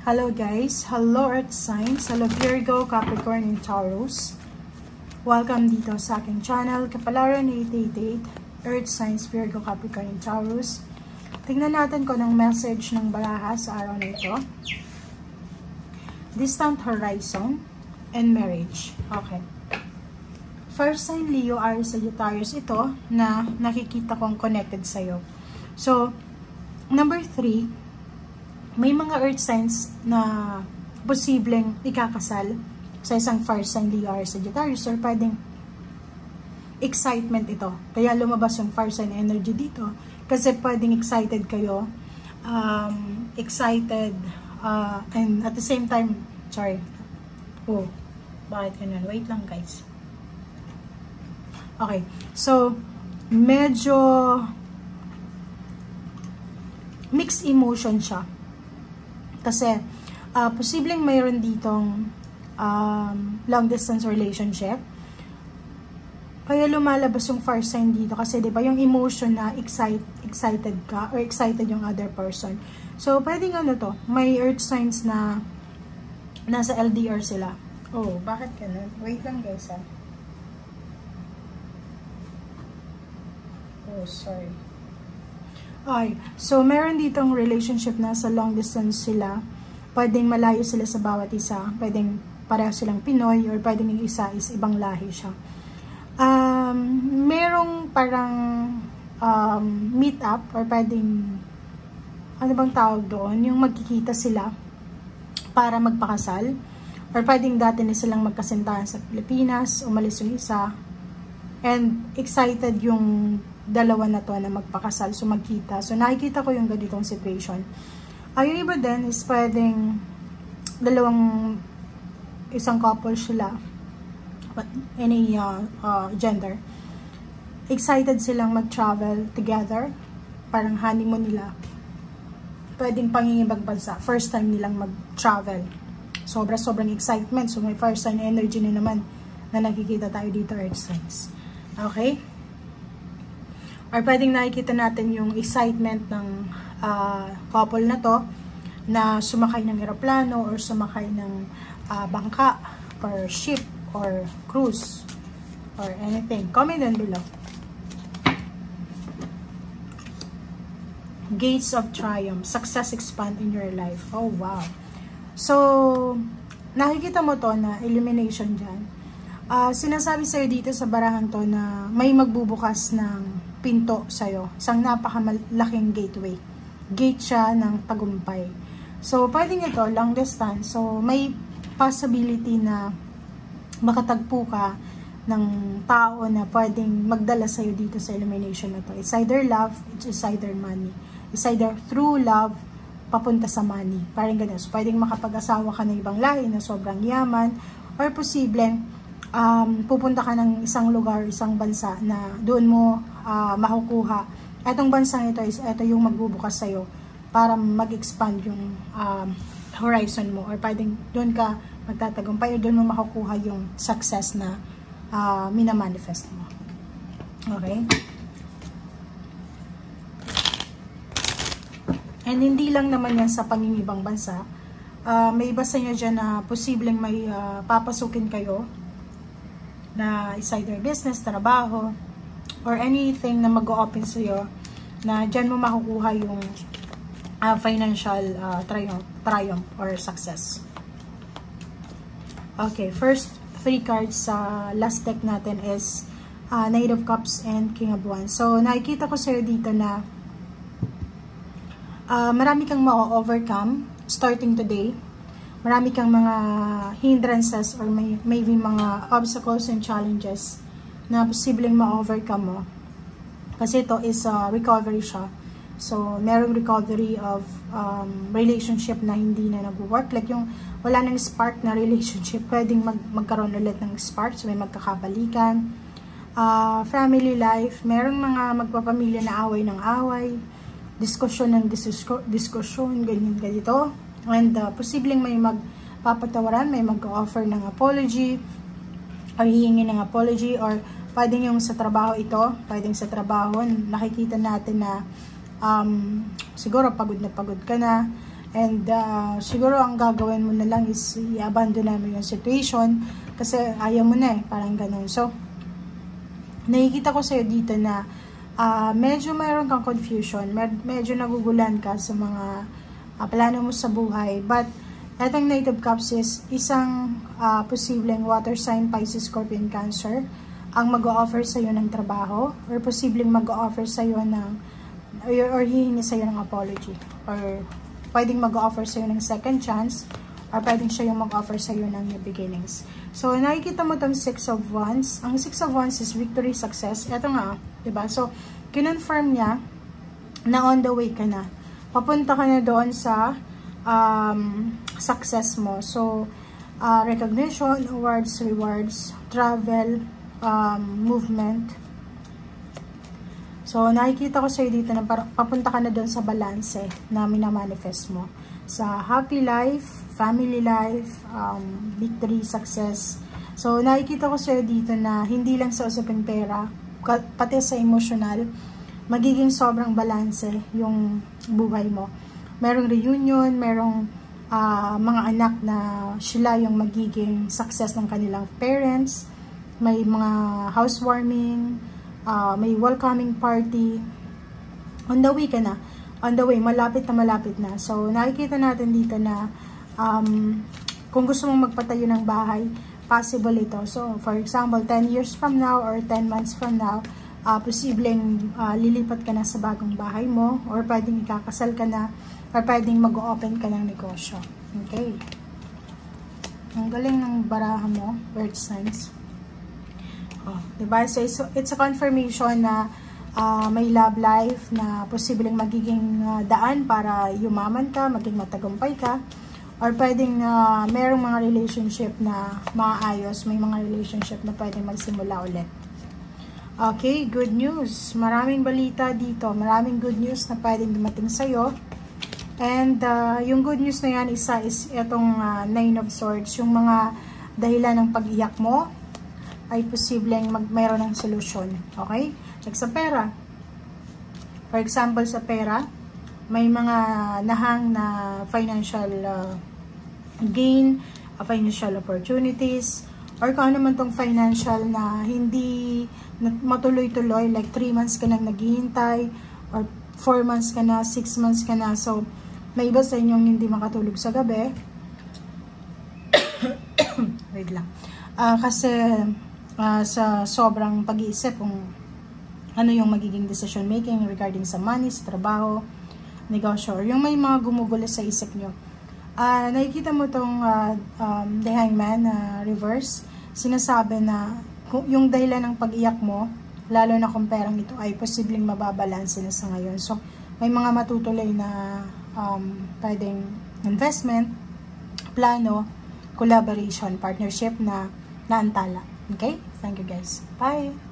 Hello guys, hello Earth Signs, hello Virgo, Capricorn, and Taurus. Welcome dito sa aking channel, Kapalaran 888, Earth Signs, Virgo, Capricorn, and Taurus. Tingnan natin kung anong message ng baraha sa araw na ito. Distant horizon and marriage. Okay. First sign, Leo, Aries, Sagittarius ito na nakikita kong connected sa'yo. So, number 3, may mga earth signs na posibleng ikakasal sa isang first sign, Leo, Aries, Sagittarius, or pwedeng excitement ito. Kaya lumabas yung first sign energy dito. Kasi pwedeng excited kayo, and at the same time, bakit ganun? Wait lang guys. Okay, so, medyo mixed emotion siya. Kasi, posibleng mayroon ditong long distance relationship. Kaya lumalabas yung first sign dito. Kasi, di ba, yung emotion na excited ka or excited yung other person. So, pwedeng ano to, may earth signs na nasa LDR sila. Oh, bakit ganun? Wait lang guys ha. Oh, sorry. Okay, so meron ditong relationship na sa long distance sila. Pwedeng malayo sila sa bawat isa. Pwedeng pareho silang Pinoy or pwedeng yung isa is ibang lahi siya. Merong parang meet up or pwedeng ano bang tawag doon? Yung magkikita sila para magpakasal. Or pwedeng dati na silang magkasintahan sa Pilipinas, umalis yung isa. And excited yung dalawa na to na magpakasal, so magkita. So nakikita ko yung ganitong situation. Yung iba din is pwedeng isang couple sila, but any gender, excited silang mag-travel together, parang honeymoon nila. Pwedeng pangingibang bansa, first time nilang mag-travel. Sobrang excitement. So may first sign energy na naman na nakikita tayo dito, earth signs. Okay? Or pwedeng nakikita natin yung excitement ng couple na to na sumakay ng eroplano or sumakay ng bangka or ship or cruise or anything. Comment down below. Gates of Triumph. Success expand in your life. Oh, wow. So, nakikita mo to na illumination dyan. Sinasabi sa'yo dito sa barahan to na may magbubukas ng pinto sa'yo. Isang napakamalaking gateway. Gate siya ng tagumpay. So, pwedeng ito, long distance. So, may possibility na makatagpo ka ng tao na pwedeng magdala sa'yo dito sa illumination na to. It's either love, it's either money. It's either through love, papunta sa money. Parang ganun. So, pwedeng makapag-asawa ka ng ibang lahi na sobrang yaman, or posibleng pupunta ka ng isang lugar, isang bansa na doon mo makukuha. Etong bansang ito is ito yung magbubukas sa'yo para mag-expand yung horizon mo, or pwedeng doon ka magtatagumpay, or doon mo makukuha yung success na minamanifest mo. Okay? And hindi lang naman yan sa pangingibang bansa. May iba sa inyo dyan na posibleng may papasukin kayo na is either business, trabaho, or anything na mag-o-open sa'yo na dyan mo makukuha yung financial triumph or success. Okay, first 3 cards sa last deck natin is Knight of Cups and King of Wands. So, nakikita ko sa'yo dito na marami kang ma-overcome starting today. Marami kang mga hindrances or maybe mga obstacles and challenges na posibleng ma-overcome mo. Kasi ito is recovery siya. So, merong recovery of relationship na hindi na nag-work. Like yung wala nang spark na relationship, pwedeng magkaroon ulit ng spark. So, may magkakabalikan. Family life, merong mga magpapamilya na away ng away. Diskusyon ng diskusyon, ganito. And posibleng may magpapatawaran, may mag-offer ng apology, or hihingi ng apology, or pwedeng yung sa trabaho ito, pwedeng sa trabaho, nakikita natin na siguro pagod na pagod ka na, And siguro ang gagawin mo na lang is i-abandon mo yung situation kasi ayaw mo na parang ganun. So, nakikita ko sa'yo dito na medyo mayroon kang confusion, medyo nagugulan ka sa mga plano mo sa buhay. But, etong Knight of Cups is isang posibleng water sign, Pisces, Scorpion, Cancer ang mag-o-offer sa'yo ng trabaho or posibleng mag-o-offer sa'yo ng or hihingi sa'yo ng apology or pwedeng mag-offer sa'yo ng second chance, or pwedeng siya yung mag-offer sa'yo ng new beginnings. So, nakikita mo itong 6 of Wands. Ang 6 of Wands is victory, success. Ito nga, diba? So, kinonfirm niya na on the way ka na. Papunta ka na doon sa success mo. So, recognition, awards, rewards, travel, movement. So, nakikita ko sa'yo dito na papunta ka na doon sa balance na minamanifest mo. Sa happy life, family life, victory, success. So, nakikita ko sa'yo dito na hindi lang sa usaping pera, pati sa emotional, magiging sobrang balance yung buhay mo. Merong reunion, merong mga anak na sila yung magiging success ng kanilang parents. May mga housewarming, may welcoming party. On the way ka na. On the way, malapit na. So, nakikita natin dito na kung gusto mong magpatayo ng bahay, possible ito. So, for example, 10 years from now or 10 months from now, posibleng lilipat ka na sa bagong bahay mo, or pwedeng ikakasal ka na, or pwedeng mag-open ka ng negosyo. Okay. Ang galing ng baraha mo, earth signs. Oh, diba? So, it's a confirmation na may love life na posibleng magiging daan para yumaman ka, maging matagumpay ka, or pwedeng merong mga relationship na maayos, may mga relationship na pwedeng magsimula ulit. Okay, good news. Maraming balita dito, maraming good news na pwedeng dumating sa'yo. And yung good news na yan, isa is itong 9 of Swords, yung mga dahilan ng pag-iyak mo, ay posibleng mayroon ng solusyon. Okay? Like sa pera. For example, sa pera, may mga nahang na financial gain, financial opportunities, or kung ano man tong financial na hindi matuloy-tuloy, like 3 months ka nang naghihintay, or 4 months ka na, 6 months ka na. So, may iba sa inyong hindi makatulog sa gabi. Wait lang. Kasi, sa sobrang pag-iisip kung ano yung magiging decision making regarding sa money, sa trabaho, negosyo, or yung may mga gumugulo sa isip nyo. Nakikita mo tong The Hangman reverse. Sinasabi na yung dahilan ng pag-iyak mo, lalo na kung perang ito ay posibleng mababalanse na sa ngayon. So, may mga matutuloy na pwedeng investment, plano, collaboration, partnership na naantala. Okay? Thank you guys. Bye!